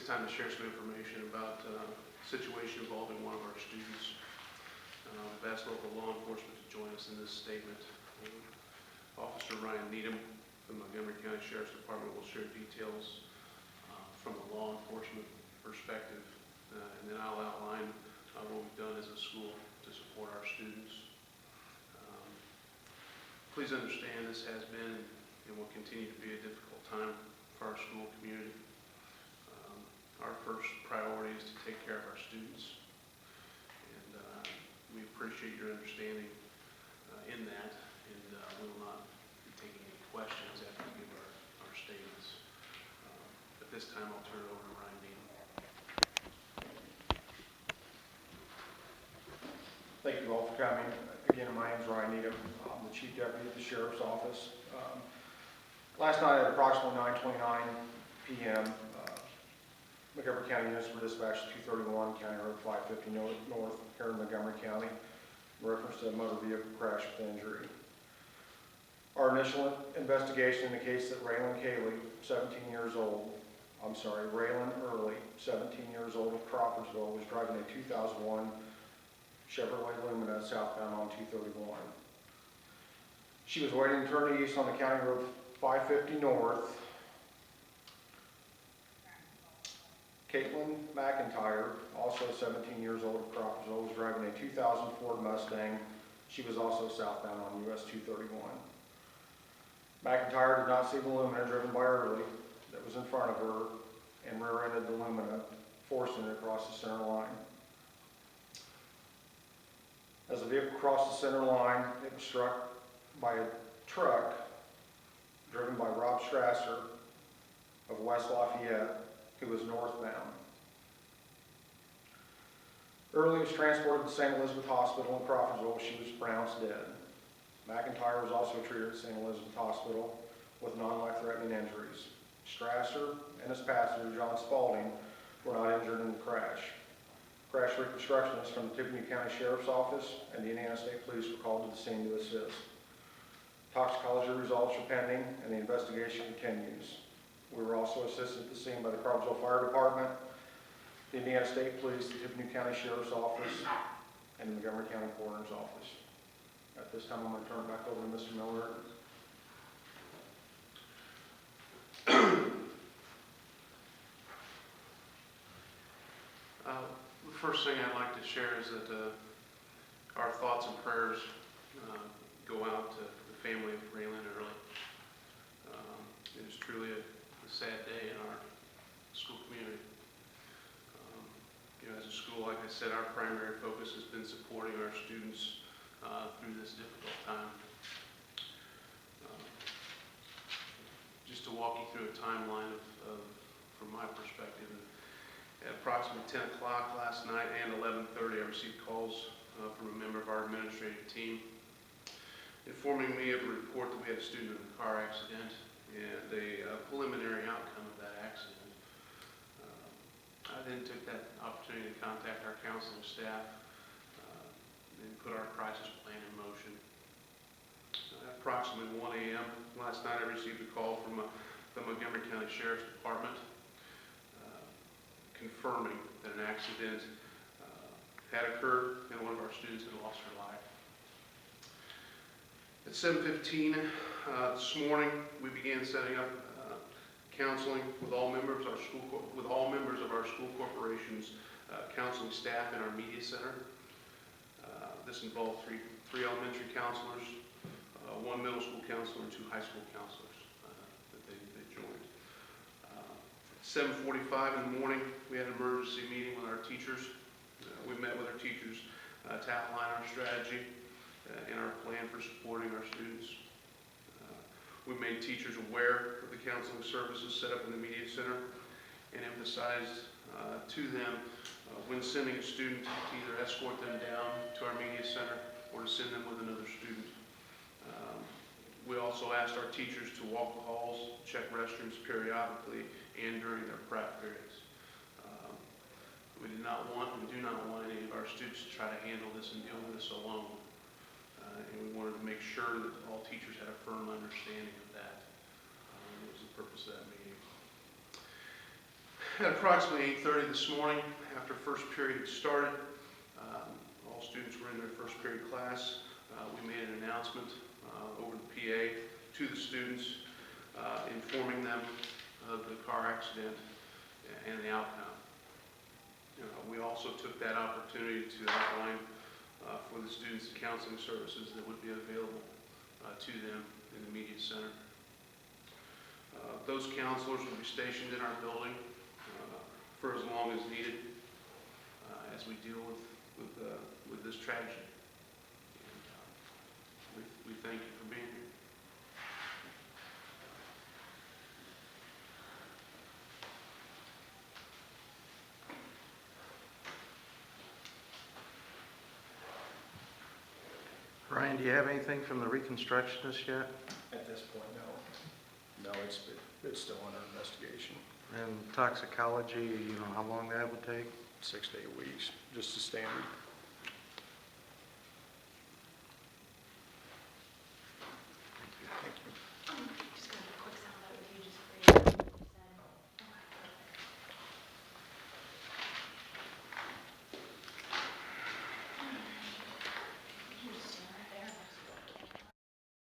time to share some information about a situation involving one of our students. We've asked local law enforcement to join us in this statement. Officer Ryan Needham from the Montgomery County Sheriff's Department will share details from the law enforcement perspective, and then I'll outline what we've done as a school to support our students. Please understand this has been and will continue to be a difficult time for our school community. Our first priority is to take care of our students, and we appreciate your understanding in that, and we will not be taking any questions after we give our statements. At this time, I'll turn it over to Ryan Needham. Thank you all for coming. Again, my name is Ryan Needham. I'm the Chief Deputy at the Sheriff's Office. Last night at approximately 9:29 p.m., Montgomery County units were dispatched to 231 County Road 550 North here in Montgomery County in reference to a motor vehicle crash with injury. Our initial investigation indicates that Raylan Early, 17 years old of Crawfordsville, was driving a 2001 Chevrolet Lumina southbound on 231. She was waiting to turn east on the County Road 550 North. Caitlin McIntyre, also 17 years old of Crawfordsville, was driving a 2000 Ford Mustang. She was also southbound on US 231. McIntyre did not see the Lumina driven by Early that was in front of her and rear-ended the Lumina, forcing it across the center line. As the vehicle crossed the center line, it was struck by a truck driven by Rob Strasser of West Lafayette, who was northbound. Early was transported to St. Elizabeth Hospital in Crawfordsville where she was pronounced dead. McIntyre was also treated at St. Elizabeth Hospital with non-life-threatening injuries. Strasser and his passenger, John Spalding, were not injured in the crash. Crash reconstructionists from the Tippecanoe County Sheriff's Office and the Indiana State Police were called to the scene to assist. Toxicology results are pending and the investigation continues. We were also assisted at the scene by the Crawfordsville Fire Department, the Indiana State Police, the Tippecanoe County Sheriff's Office, and the Montgomery County Coroner's Office. At this time, I'm going to turn it back over to Mr. Miller. The first thing I'd like to share is that our thoughts and prayers go out to the family of Raylan Early. It is truly a sad day in our school community. As a school, like I said, our primary focus has been supporting our students through this difficult time. Just to walk you through a timeline from my perspective, at approximately 10 o'clock last night and 11:30, I received calls from a member of our administrative team informing me of a report that we had a student in a car accident and a preliminary outcome of that accident. I then took that opportunity to contact our counseling staff and put our crisis plan in motion. At approximately 1 a.m. last night, I received a call from the Montgomery County Sheriff's Department confirming that an accident had occurred and one of our students had lost her life. At 7:15 this morning, we began setting up counseling with all members of our school corporation's counseling staff in our media center. This involved three elementary counselors, one middle school counselor, and 2 high school counselors that they joined. 7:45 in the morning, we had an emergency meeting with our teachers. We met with our teachers to outline our strategy and our plan for supporting our students. We made teachers aware of the counseling services set up in the media center and emphasized to them when sending a student to either escort them down to our media center or to send them with another student. We also asked our teachers to walk the halls, check restrooms periodically and during their prep periods. We do not want any of our students to try to handle this and deal with this alone. And we wanted to make sure that all teachers had a firm understanding of that. It was the purpose of that meeting. At approximately 8:30 this morning, after first period had started, all students were in their first period class. We made an announcement over the PA to the students, informing them of the car accident and the outcome. We also took that opportunity to outline for the students the counseling services that would be available to them in the media center. Those counselors will be stationed in our building for as long as needed as we deal with this tragedy. And, we thank you for being here. Ryan, do you have anything from the reconstructionist yet? At this point, no. No, it's still under investigation. And toxicology, you know how long that would take? 6 to 8 weeks, just a standard